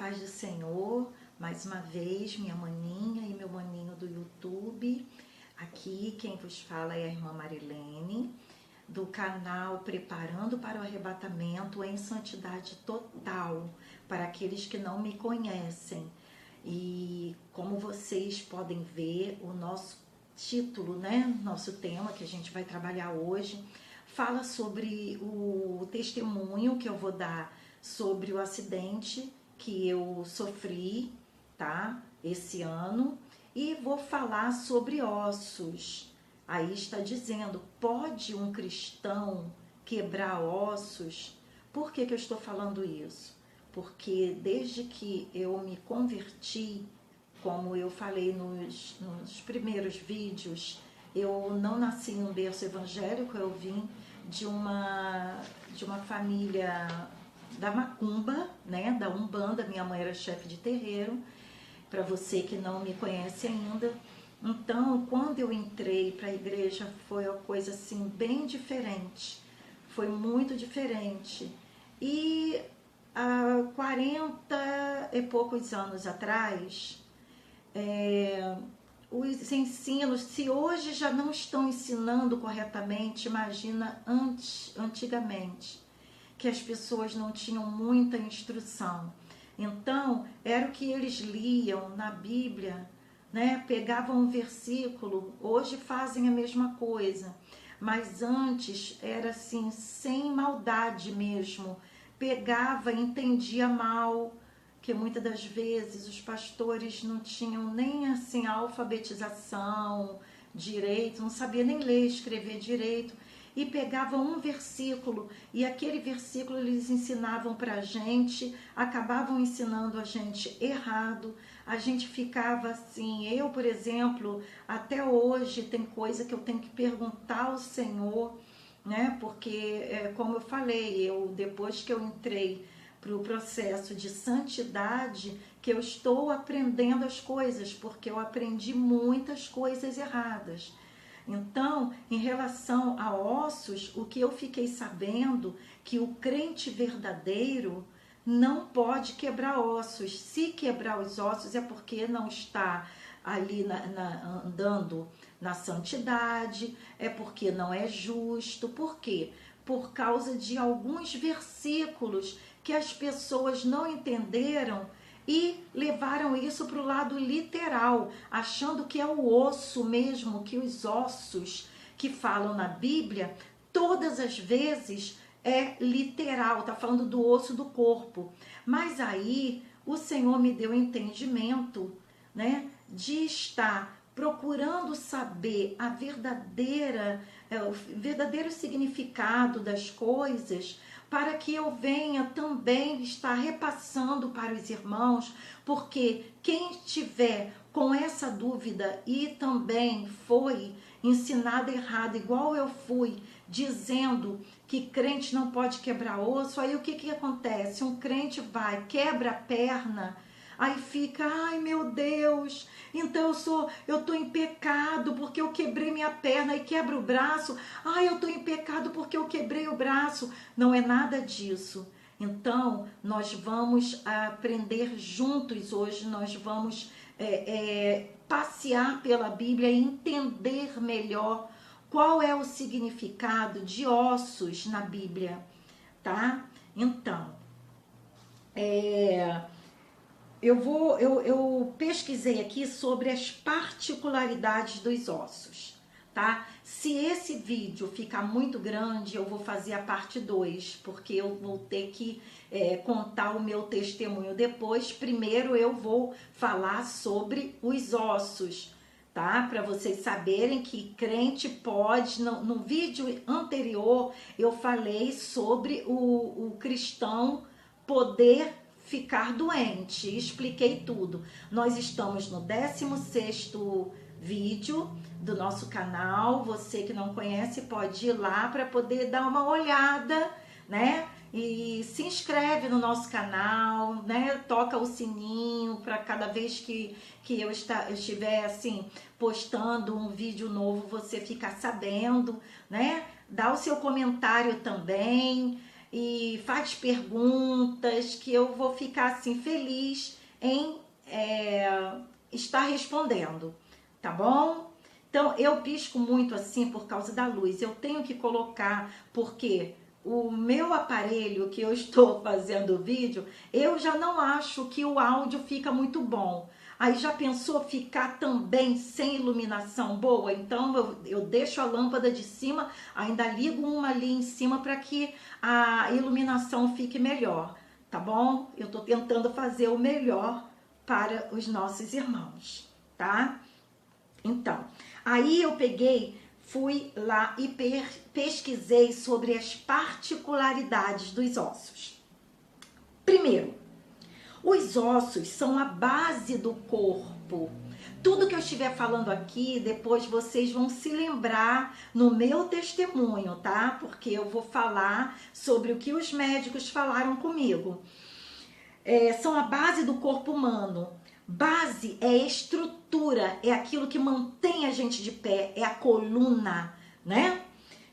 paz do Senhor, mais uma vez, minha maninha e meu maninho do YouTube. Aqui quem vos fala é a irmã Marilene, do canal Preparando para o Arrebatamento em Santidade Total, para aqueles que não me conhecem. E como vocês podem ver, o nosso título, nosso tema que a gente vai trabalhar hoje, fala sobre o testemunho que eu vou dar sobre o acidente que eu sofri, tá? Esse ano, e vou falar sobre ossos. Aí está dizendo, pode um cristão quebrar ossos? Por que eu estou falando isso? Porque desde que eu me converti, como eu falei nos primeiros vídeos, eu não nasci em um berço evangélico, eu vim de uma família da macumba, da Umbanda. Minha mãe era chefe de terreiro, para você que não me conhece ainda. Então, quando eu entrei para a igreja, foi uma coisa assim bem diferente, foi muito diferente. E há 40 e poucos anos atrás, os ensinos, se hoje já não estão ensinando corretamente, imagina antigamente, que as pessoas não tinham muita instrução. Então, era o que eles liam na Bíblia, pegavam um versículo, hoje fazem a mesma coisa, mas antes era assim, sem maldade mesmo, pegava, entendia mal, que muitas das vezes os pastores não tinham nem assim a alfabetização direito, não sabia nem ler e escrever direito, e pegavam um versículo, e aquele versículo eles ensinavam para a gente, acabavam ensinando a gente errado, a gente ficava assim, eu, por exemplo, até hoje tem coisa que eu tenho que perguntar ao Senhor, porque, como eu falei, depois que eu entrei para o processo de santidade, que eu estou aprendendo as coisas, porque eu aprendi muitas coisas erradas. Então, em relação a ossos, o que eu fiquei sabendo, que o crente verdadeiro não pode quebrar ossos. Se quebrar os ossos é porque não está ali andando na santidade, é porque não é justo. Por quê? Por causa de alguns versículos que as pessoas não entenderam e levaram isso para o lado literal, achando que é o osso mesmo, que os ossos que falam na Bíblia, todas as vezes é literal, está falando do osso do corpo. Mas aí o Senhor me deu entendimento, de estar procurando saber o verdadeiro significado das coisas, para que eu venha também estar repassando para os irmãos, porque quem estiver com essa dúvida e também foi ensinado errado, igual eu fui, dizendo que crente não pode quebrar osso, aí o que acontece? Um crente vai, quebra a perna, aí fica, ai meu Deus, então eu estou em pecado porque eu quebrei minha perna, e quebra o braço, ai eu estou em pecado porque eu quebrei o braço. Não é nada disso. Então nós vamos aprender juntos hoje, nós vamos passear pela Bíblia e entender melhor qual é o significado de ossos na Bíblia, tá? Então, eu pesquisei aqui sobre as particularidades dos ossos, tá? Se esse vídeo ficar muito grande, eu vou fazer a parte 2, porque eu vou ter que contar o meu testemunho depois. Primeiro eu vou falar sobre os ossos, tá? Para vocês saberem que crente pode, no vídeo anterior eu falei sobre o cristão poder ficar doente, expliquei tudo. Nós estamos no 16º vídeo do nosso canal, você que não conhece pode ir lá para poder dar uma olhada, e se inscreve no nosso canal, toca o sininho para cada vez que eu estiver assim postando um vídeo novo, você ficar sabendo, dá o seu comentário também. e faz perguntas que eu vou ficar assim feliz em estar respondendo, tá bom? Então eu pisco muito assim por causa da luz. Eu tenho que colocar, porque o meu aparelho que eu estou fazendo o vídeo, eu já não acho que o áudio fica muito bom. Aí já pensou ficar também sem iluminação boa? Então eu deixo a lâmpada de cima, ainda ligo uma ali em cima para que a iluminação fique melhor, tá bom? Eu tô tentando fazer o melhor para os nossos irmãos, tá? Então, aí eu fui lá e pesquisei sobre as particularidades dos ossos. Primeiro, os ossos são a base do corpo. Tudo que eu estiver falando aqui, depois vocês vão se lembrar no meu testemunho, tá? Porque eu vou falar sobre o que os médicos falaram comigo. São a base do corpo humano. Base é estrutura, é aquilo que mantém a gente de pé, é a coluna, né?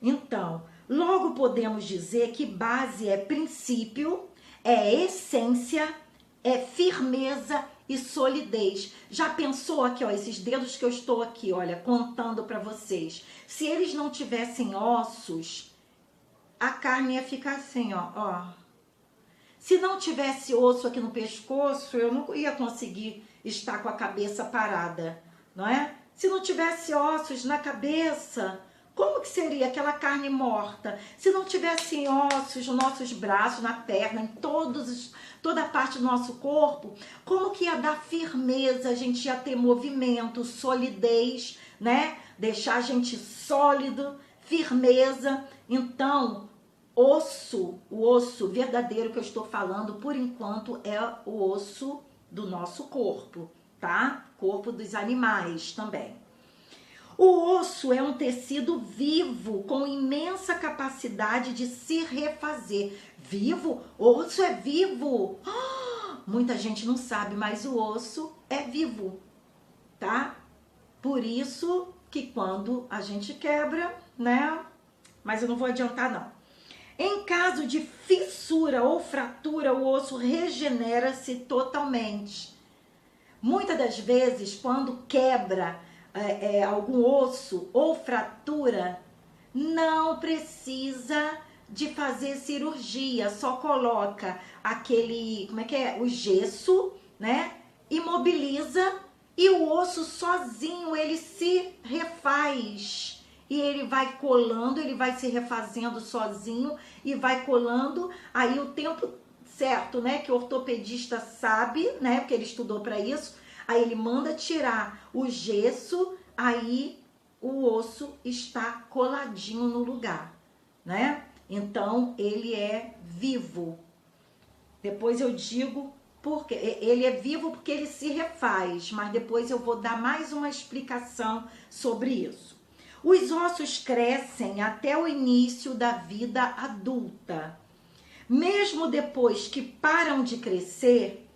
Então, logo podemos dizer que base é princípio, é essência, é firmeza e solidez. Já pensou aqui, ó, esses dedos que eu estou aqui, olha, contando para vocês. Se eles não tivessem ossos, a carne ia ficar assim, ó. Se não tivesse osso aqui no pescoço, eu não ia conseguir estar com a cabeça parada, não é? Se não tivesse ossos na cabeça, como que seria aquela carne morta? Se não tivessem ossos nos nossos braços, na perna, em toda a parte do nosso corpo, como que ia dar firmeza? A gente ia ter movimento, solidez, né? Deixar a gente sólido, firmeza. Então, o osso verdadeiro que eu estou falando, por enquanto, é o osso do nosso corpo, tá? Corpo dos animais também. O osso é um tecido vivo, com imensa capacidade de se refazer. Vivo? O osso é vivo! Muita gente não sabe, mas o osso é vivo, tá? Por isso que quando a gente quebra, né? Mas eu não vou adiantar, não. Em caso de fissura ou fratura, o osso regenera-se totalmente. Muitas das vezes, quando quebra algum osso ou fratura, não precisa de fazer cirurgia, só coloca aquele, o gesso, né? Imobiliza e o osso sozinho, ele se refaz. E ele vai colando, ele vai se refazendo sozinho e vai colando. Aí o tempo certo, né, que o ortopedista sabe, né, porque ele estudou para isso, aí ele manda tirar o gesso, aí o osso está coladinho no lugar, né? Então ele é vivo. Depois eu digo porque ele é vivo porque ele se refaz, mas depois eu vou dar mais uma explicação sobre isso. Os ossos crescem até o início da vida adulta. Mesmo depois que param de crescer,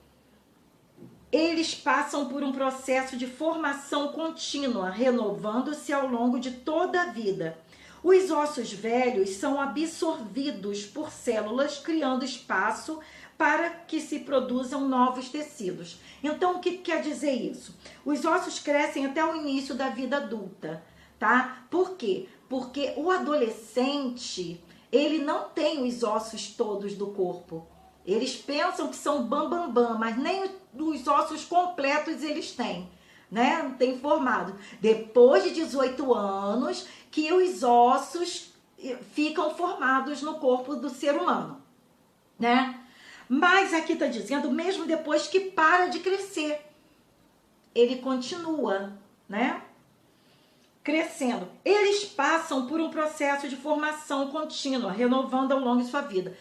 eles passam por um processo de formação contínua, renovando-se ao longo de toda a vida. Os ossos velhos são absorvidos por células, criando espaço para que se produzam novos tecidos. Então, o que quer dizer isso? Os ossos crescem até o início da vida adulta. Tá? Por quê? Porque o adolescente, ele não tem os ossos todos do corpo. Eles pensam que são bam, mas nem os ossos completos eles têm, né? Não tem formado. Depois de 18 anos que os ossos ficam formados no corpo do ser humano, né? Mas aqui tá dizendo, mesmo depois que para de crescer, ele continua, né? Crescendo. Eles passam por um processo de formação contínua, renovando ao longo de sua vida.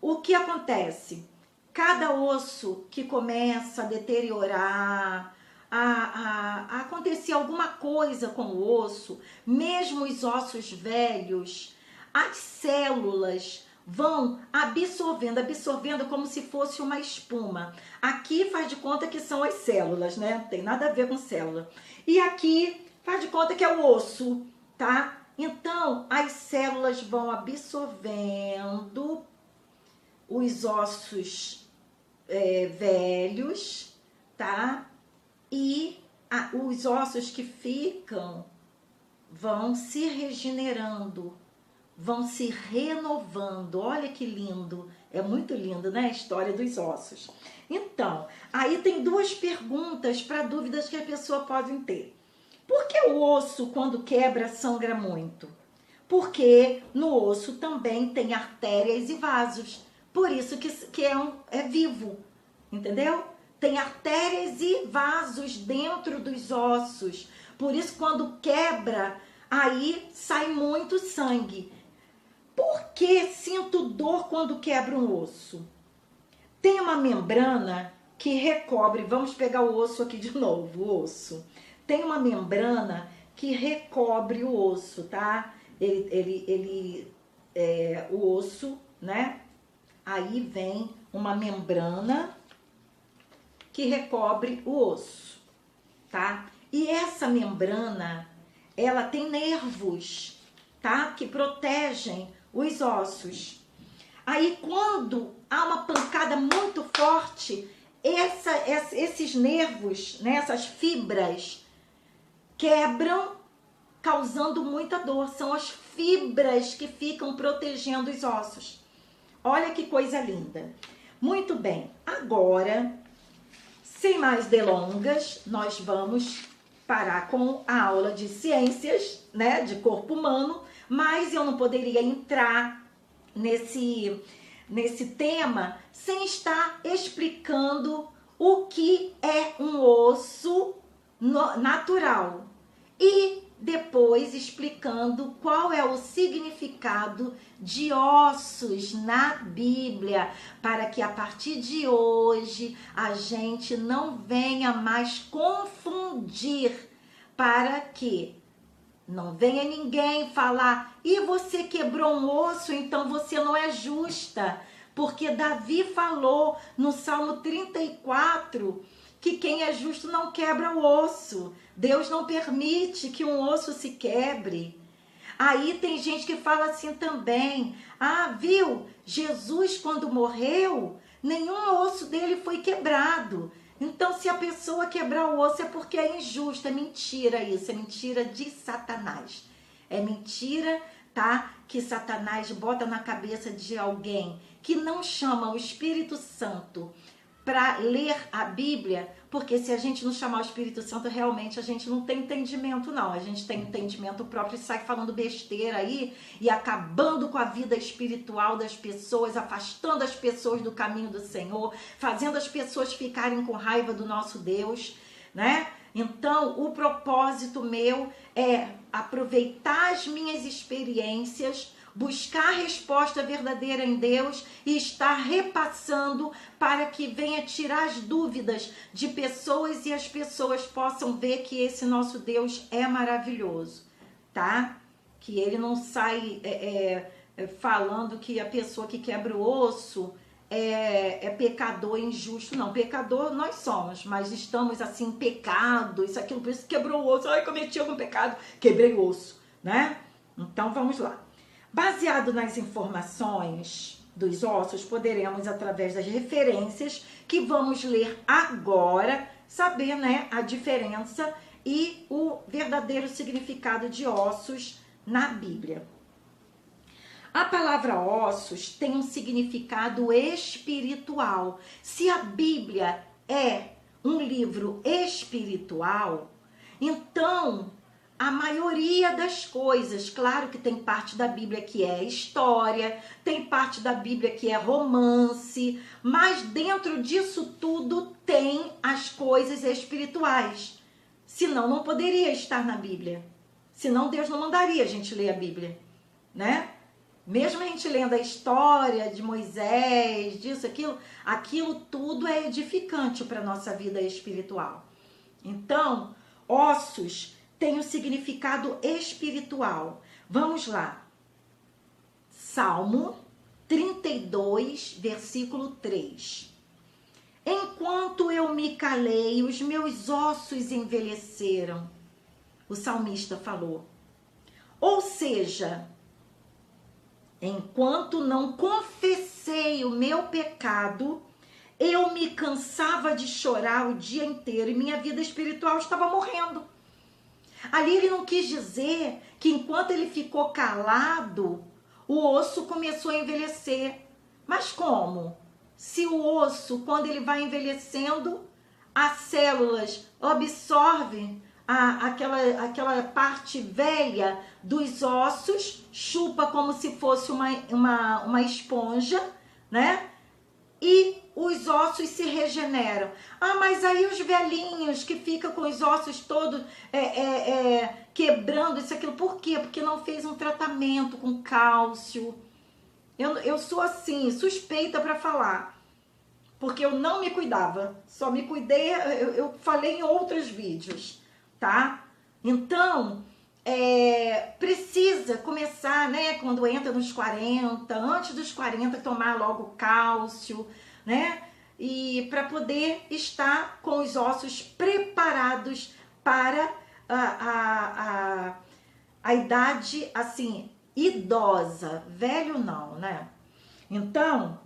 O que acontece? Cada osso que começa a deteriorar, a acontecer alguma coisa com o osso, mesmo os ossos velhos, as células vão absorvendo como se fosse uma espuma. Aqui faz de conta que são as células, né? Não tem nada a ver com célula. E aqui faz de conta que é o osso, tá? Então, as células vão absorvendo os ossos velhos, tá? E os ossos que ficam vão se regenerando, vão se renovando. Olha que lindo, é muito lindo, né? A história dos ossos. Então, aí tem duas perguntas para dúvidas que a pessoa pode ter. Por que o osso, quando quebra, sangra muito? Porque no osso também tem artérias e vasos. Por isso que é vivo, entendeu? Tem artérias e vasos dentro dos ossos. Por isso, quando quebra, aí sai muito sangue. Por que sinto dor quando quebra um osso? Tem uma membrana que recobre, vamos pegar o osso aqui de novo, o osso. Tem uma membrana que recobre o osso, tá? O osso, né? Aí vem uma membrana que recobre o osso, tá? E essa membrana, ela tem nervos, tá? Que protegem os ossos. Aí quando há uma pancada muito forte, esses nervos, né, essas fibras, quebram, causando muita dor. São as fibras que ficam protegendo os ossos. Olha que coisa linda. Muito bem, agora, sem mais delongas, nós vamos parar com a aula de ciências, né, de corpo humano, mas eu não poderia entrar nesse tema sem estar explicando o que é um osso natural e depois explicando qual é o significado de ossos na Bíblia, para que a partir de hoje a gente não venha mais confundir, para que não venha ninguém falar: e você quebrou um osso, então você não é justa. Porque Davi falou no Salmo 34 que quem é justo não quebra o osso. Deus não permite que um osso se quebre. Aí tem gente que fala assim também: ah, viu? Jesus, quando morreu, nenhum osso dele foi quebrado. Então, se a pessoa quebrar o osso é porque é injusto. É mentira isso, é mentira de Satanás. É mentira, tá? Que Satanás bota na cabeça de alguém que não chama o Espírito Santo para ler a Bíblia, porque se a gente não chamar o Espírito Santo, realmente a gente não tem entendimento, não. A gente tem entendimento próprio e sai falando besteira aí e acabando com a vida espiritual das pessoas, afastando as pessoas do caminho do Senhor, fazendo as pessoas ficarem com raiva do nosso Deus, né? Então, o propósito meu é aproveitar as minhas experiências, buscar a resposta verdadeira em Deus e estar repassando para que venha tirar as dúvidas de pessoas e as pessoas possam ver que esse nosso Deus é maravilhoso, tá? Que ele não sai falando que a pessoa que quebra o osso é pecador injusto, não. Pecador nós somos, mas estamos assim, pecado, isso aqui, por isso quebrou o osso, ai, cometi algum pecado, quebrei o osso, né? Então vamos lá. Baseado nas informações dos ossos, poderemos, através das referências que vamos ler agora, saber, né, a diferença e o verdadeiro significado de ossos na Bíblia. A palavra ossos tem um significado espiritual. Se a Bíblia é um livro espiritual, então a maioria das coisas, claro que tem parte da Bíblia que é história, tem parte da Bíblia que é romance, mas dentro disso tudo tem as coisas espirituais. Senão não poderia estar na Bíblia. Senão Deus não mandaria a gente ler a Bíblia, né? Mesmo a gente lendo a história de Moisés, disso, aquilo tudo é edificante para a nossa vida espiritual. Então, ossos tem um significado espiritual. Vamos lá. Salmo 32, versículo 3. Enquanto eu me calei, os meus ossos envelheceram. O salmista falou. Ou seja, enquanto não confessei confessei o meu pecado, eu me cansava de chorar o dia inteiro e minha vida espiritual estava morrendo. Ali ele não quis dizer que enquanto ele ficou calado, o osso começou a envelhecer. Mas como? Se o osso, quando ele vai envelhecendo, as células absorvem aquela parte velha dos ossos, chupa como se fosse uma esponja, né? E os ossos se regeneram. Ah, mas aí os velhinhos que ficam com os ossos todos quebrando isso, aquilo. Por quê? Porque não fez um tratamento com cálcio. Eu sou assim, suspeita para falar. Porque eu não me cuidava. Só me cuidei, eu falei em outros vídeos, tá? Então, precisa começar, né? Quando entra nos 40, antes dos 40, tomar logo cálcio, né? E para poder estar com os ossos preparados para a idade, assim, idosa. Velho não, né? Então,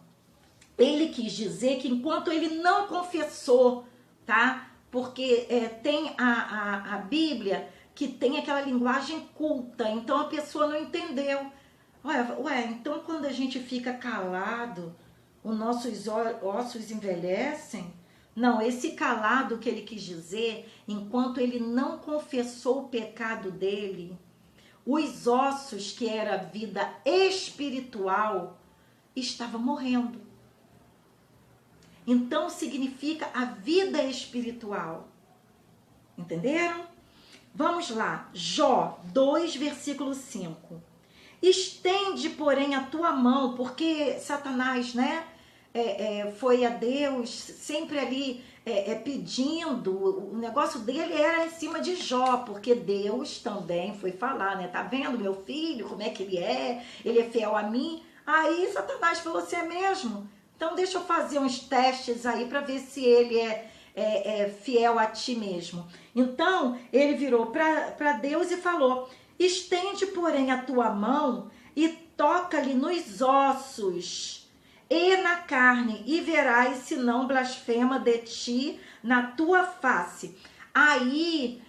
ele quis dizer que enquanto ele não confessou, tá? Porque tem a Bíblia que tem aquela linguagem culta, então a pessoa não entendeu. Então quando a gente fica calado, os nossos ossos envelhecem? Não, esse calado que ele quis dizer, enquanto ele não confessou o pecado dele, os ossos, que era a vida espiritual, estavam morrendo. Então significa a vida espiritual. Entenderam? Vamos lá. Jó 2, versículo 5. Estende, porém, a tua mão, porque Satanás, né? Foi a Deus sempre ali pedindo. O negócio dele era em cima de Jó, porque Deus também foi falar, né? Tá vendo meu filho, como é que ele é? Ele é fiel a mim. Aí Satanás falou, você é mesmo? Então deixa eu fazer uns testes aí para ver se ele é fiel a ti mesmo. Então ele virou para Deus e falou, estende, porém, a tua mão e toca-lhe nos ossos e na carne, e verás se não blasfema de ti na tua face. Aí,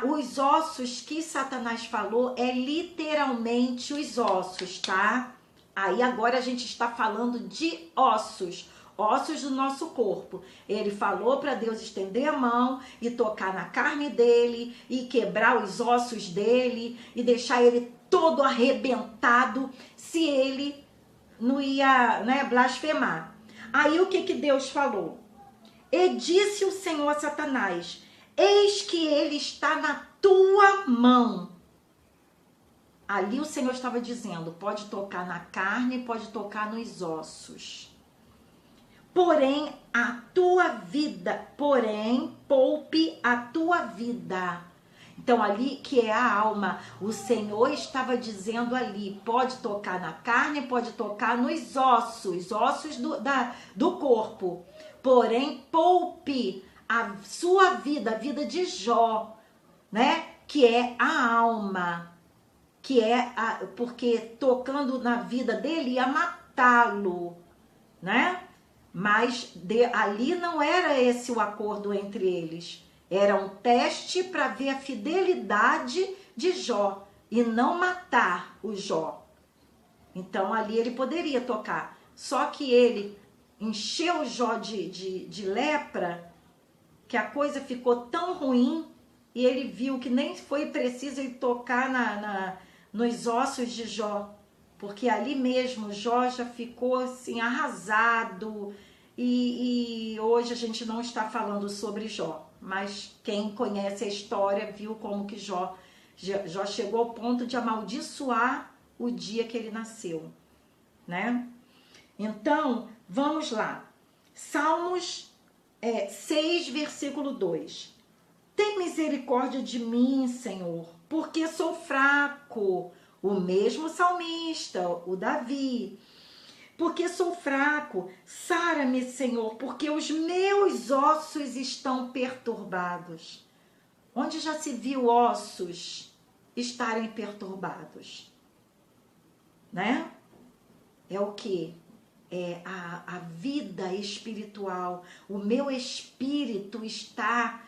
os ossos que Satanás falou é literalmente os ossos, tá? Aí agora a gente está falando de ossos, ossos do nosso corpo. Ele falou para Deus estender a mão e tocar na carne dele e quebrar os ossos dele e deixar ele todo arrebentado se ele não ia, né, blasfemar. Aí o que Deus falou? E disse o Senhor a Satanás, eis que ele está na tua mão. Ali o Senhor estava dizendo, pode tocar na carne, pode tocar nos ossos. Porém, a tua vida, poupe a tua vida. Então ali que é a alma, o Senhor estava dizendo ali, pode tocar na carne, pode tocar nos ossos, ossos do corpo. Porém, poupe a sua vida, a vida de Jó, né? Que é a alma, porque tocando na vida dele ia matá-lo, né? Mas ali não era esse o acordo entre eles. Era um teste para ver a fidelidade de Jó e não matar o Jó. Então ali ele poderia tocar. Só que ele encheu o Jó de lepra, que a coisa ficou tão ruim, e ele viu que nem foi preciso ele tocar nos ossos de Jó. Porque ali mesmo Jó já ficou assim arrasado. E hoje a gente não está falando sobre Jó. Mas quem conhece a história viu como que Jó chegou ao ponto de amaldiçoar o dia que ele nasceu, né? Então, vamos lá. Salmos 6, versículo 2. Tem misericórdia de mim, Senhor, porque sou fraco. O mesmo salmista, o Davi. Porque sou fraco, sara-me, Senhor, porque os meus ossos estão perturbados. Onde já se viu ossos estarem perturbados? Né? É o quê? a vida espiritual, o meu espírito está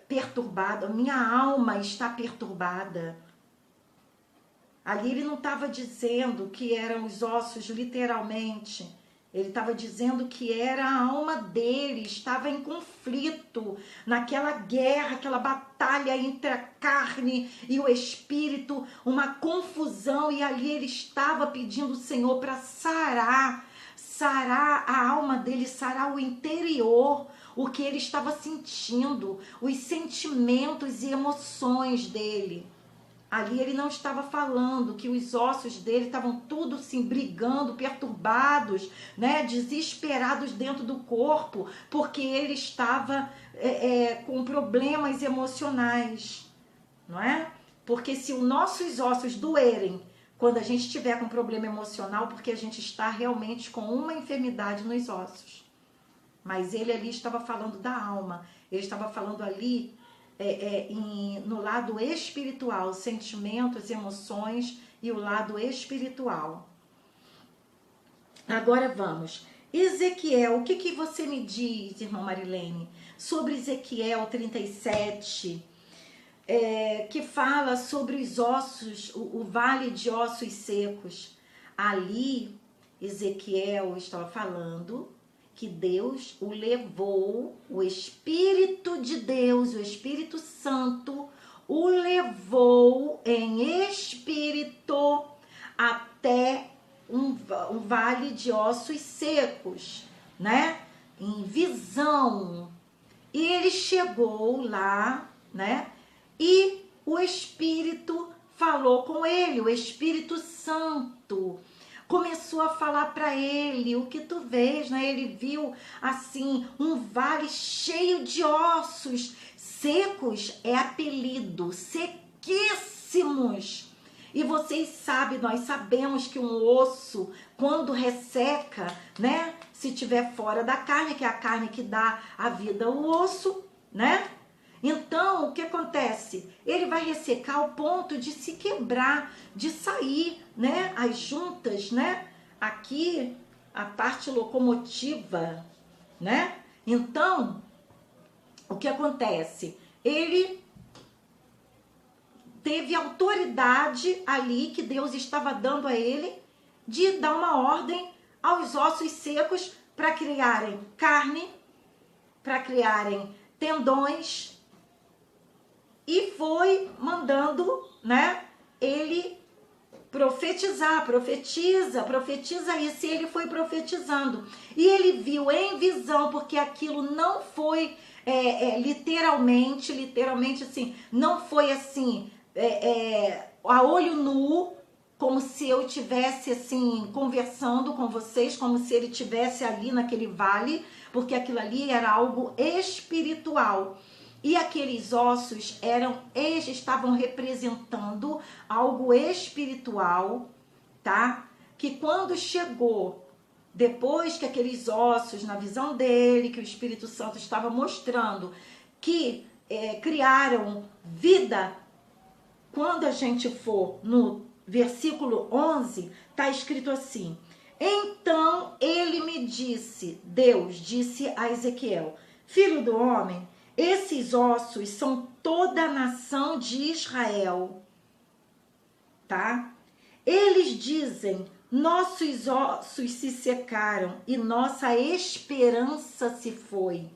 perturbado, a minha alma está perturbada. Ali ele não estava dizendo que eram os ossos literalmente, ele estava dizendo que era a alma dele, estava em conflito, naquela guerra, aquela batalha entre a carne e o espírito, uma confusão, e ali ele estava pedindo ao Senhor para sarar a alma dele, sarar o interior, o que ele estava sentindo, os sentimentos e emoções dele. Ali ele não estava falando que os ossos dele estavam tudo assim, brigando, perturbados, né, desesperados dentro do corpo, porque ele estava com problemas emocionais, não é? Porque se os nossos ossos doerem quando a gente estiver com problema emocional, porque a gente está realmente com uma enfermidade nos ossos. Mas ele ali estava falando da alma, ele estava falando ali no lado espiritual, sentimentos, emoções e o lado espiritual. Agora vamos. Ezequiel, o que você me diz, irmã Marilene, sobre Ezequiel 37, que fala sobre os ossos, o vale de ossos secos. Ali, Ezequiel estava falando que Deus o levou, o Espírito de Deus, o Espírito Santo, o levou em espírito até um vale de ossos secos, né? Em visão. E ele chegou lá, né? E o Espírito falou com ele, o Espírito Santo começou a falar para ele o que tu vês, né? Ele viu assim um vale cheio de ossos secos, é apelido, sequíssimos. E vocês sabem, nós sabemos que um osso, quando resseca, né? Se tiver fora da carne, que é a carne que dá a vida ao osso, né? Então, o que acontece? Ele vai ressecar ao ponto de se quebrar, de sair, né? As juntas, né? Aqui, a parte locomotiva, né? Então, o que acontece? Ele teve autoridade ali que Deus estava dando a ele de dar uma ordem aos ossos secos para criarem carne, para criarem tendões, e foi mandando, né, ele profetizar, profetiza isso, e ele foi profetizando. E ele viu em visão, porque aquilo não foi literalmente assim, não foi assim, a olho nu, como se eu estivesse assim, conversando com vocês, como se ele estivesse ali naquele vale, porque aquilo ali era algo espiritual. E aqueles ossos estavam representando algo espiritual, tá? Que quando chegou, depois que aqueles ossos, na visão dele, que o Espírito Santo estava mostrando, que criaram vida, quando a gente for no versículo 11, tá escrito assim: então ele me disse, Deus disse a Ezequiel, filho do homem, esses ossos são toda a nação de Israel, tá? Eles dizem, nossos ossos se secaram e nossa esperança se foi.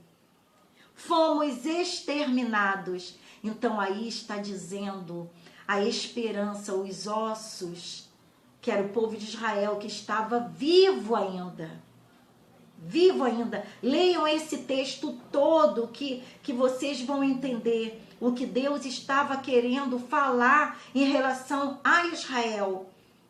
Fomos exterminados. Então aí está dizendo a esperança, os ossos, que era o povo de Israel, que estava vivo ainda. Vivo ainda. Leiam esse texto todo que vocês vão entender o que Deus estava querendo falar em relação a Israel,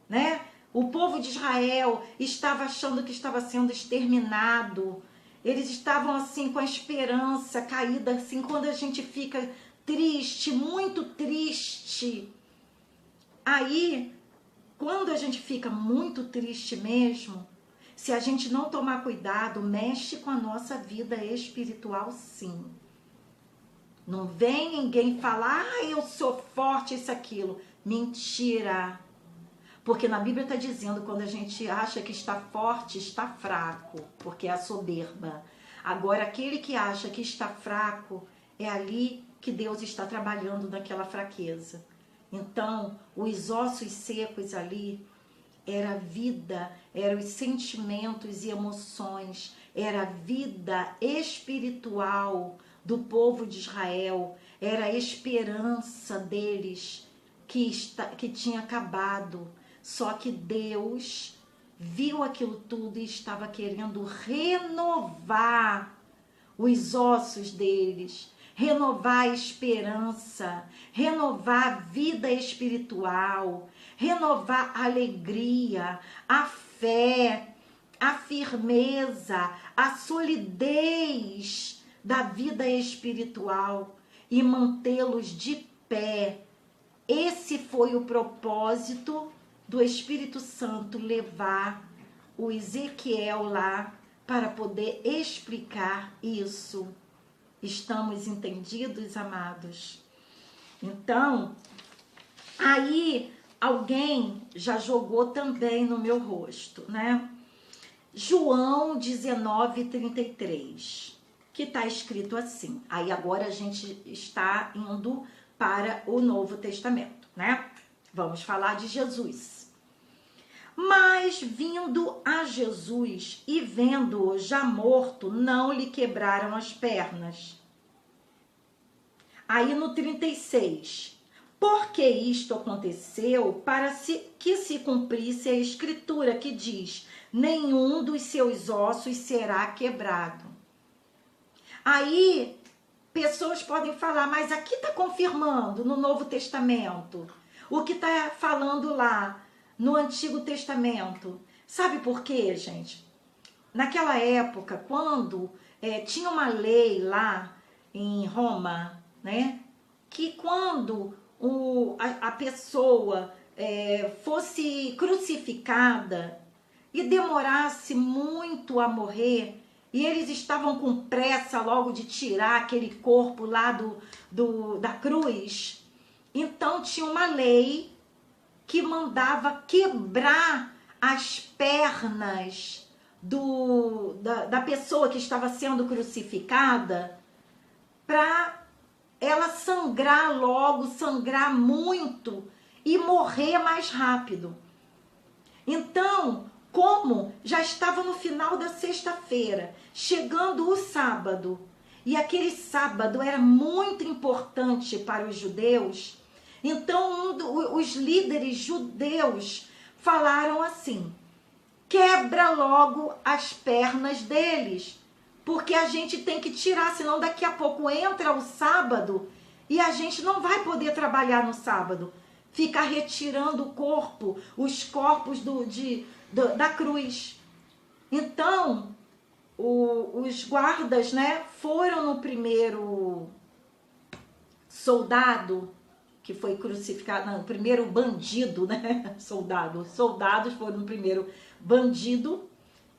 né? O povo de Israel estava achando que estava sendo exterminado. Eles estavam assim com a esperança caída, assim, quando a gente fica triste, muito triste. Aí, quando a gente fica muito triste mesmo, se a gente não tomar cuidado, mexe com a nossa vida espiritual, sim. Não vem ninguém falar, eu sou forte, isso, aquilo. Mentira. Porque na Bíblia está dizendo, quando a gente acha que está forte, está fraco, porque é a soberba. Agora, aquele que acha que está fraco, é ali que Deus está trabalhando naquela fraqueza. Então, os ossos secos ali, era vida, eram os sentimentos e emoções, era a vida espiritual do povo de Israel, era a esperança deles que tinha acabado. Só que Deus viu aquilo tudo e estava querendo renovar os ossos deles, renovar a esperança, renovar a vida espiritual, renovar a alegria, a fé, a firmeza, a solidez da vida espiritual e mantê-los de pé. Esse foi o propósito do Espírito Santo levar o Ezequiel lá para poder explicar isso. Estamos entendidos, amados? Então, aí alguém já jogou também no meu rosto, né? João 19:33, que está escrito assim. Aí agora a gente está indo para o Novo Testamento, né? Vamos falar de Jesus. Mas vindo a Jesus e vendo-o já morto, não lhe quebraram as pernas. Aí no 36, porque isto aconteceu para que se cumprisse a escritura que diz, nenhum dos seus ossos será quebrado. Aí pessoas podem falar, mas aqui está confirmando no Novo Testamento o que está falando lá no Antigo Testamento. Sabe por quê, gente? Naquela época, quando tinha uma lei lá em Roma, né? Que quando a pessoa fosse crucificada e demorasse muito a morrer, e eles estavam com pressa logo de tirar aquele corpo lá da cruz, então tinha uma lei que mandava quebrar as pernas da pessoa que estava sendo crucificada para ela sangrar logo, sangrar muito e morrer mais rápido. Então, como já estava no final da sexta-feira, chegando o sábado, e aquele sábado era muito importante para os judeus, então os líderes judeus falaram assim, quebra logo as pernas deles, porque a gente tem que tirar, senão daqui a pouco entra o sábado e a gente não vai poder trabalhar no sábado. Fica retirando o corpo, os corpos da cruz. Então, os guardas, né, foram no primeiro soldado que foi crucificado, não, o primeiro bandido, né, os soldados foram no primeiro bandido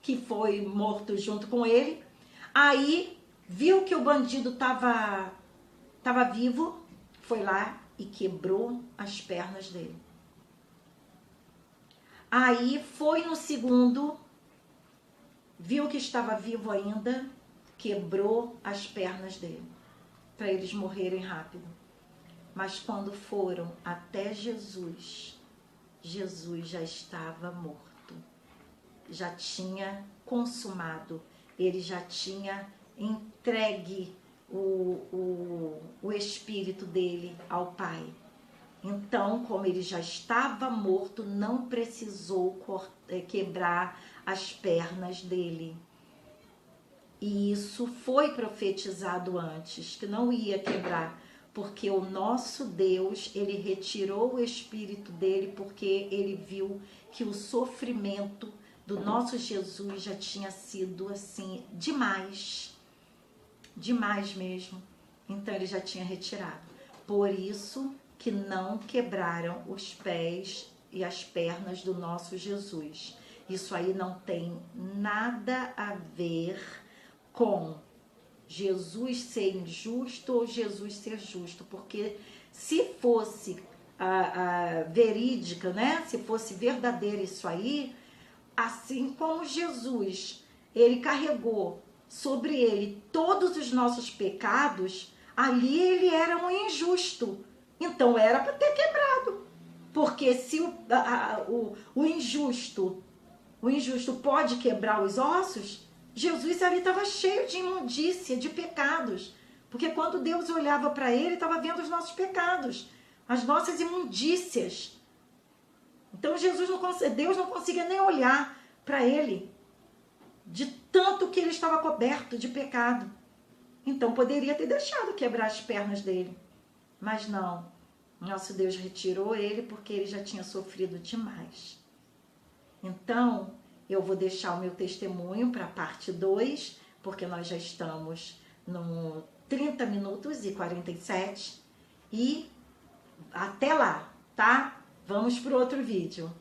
que foi morto junto com ele. Aí viu que o bandido estava vivo, foi lá e quebrou as pernas dele. Aí foi no segundo, viu que estava vivo ainda, quebrou as pernas dele, para eles morrerem rápido. Mas quando foram até Jesus, Jesus já estava morto, já tinha consumado, ele já tinha entregue o espírito dele ao Pai. Então, como ele já estava morto, não precisou quebrar as pernas dele. E isso foi profetizado antes, que não ia quebrar, porque o nosso Deus, ele retirou o espírito dele, porque ele viu que o sofrimento do nosso Jesus já tinha sido assim, demais mesmo. Então ele já tinha retirado. Por isso que não quebraram os pés e as pernas do nosso Jesus. Isso aí não tem nada a ver com Jesus ser injusto ou Jesus ser justo, porque se fosse verídica, né? Se fosse verdadeiro isso aí, assim como Jesus, ele carregou sobre ele todos os nossos pecados, ali ele era um injusto. Então era para ter quebrado. Porque se o injusto pode quebrar os ossos, Jesus ali estava cheio de imundícia, de pecados. Porque quando Deus olhava para ele, estava vendo os nossos pecados, as nossas imundícias. Então Deus não conseguia nem olhar para ele, de tanto que ele estava coberto de pecado. Então poderia ter deixado quebrar as pernas dele. Mas não, nosso Deus retirou ele porque ele já tinha sofrido demais. Então, eu vou deixar o meu testemunho para a parte 2, porque nós já estamos no 30 minutos e 47. E até lá, tá? Vamos para o outro vídeo.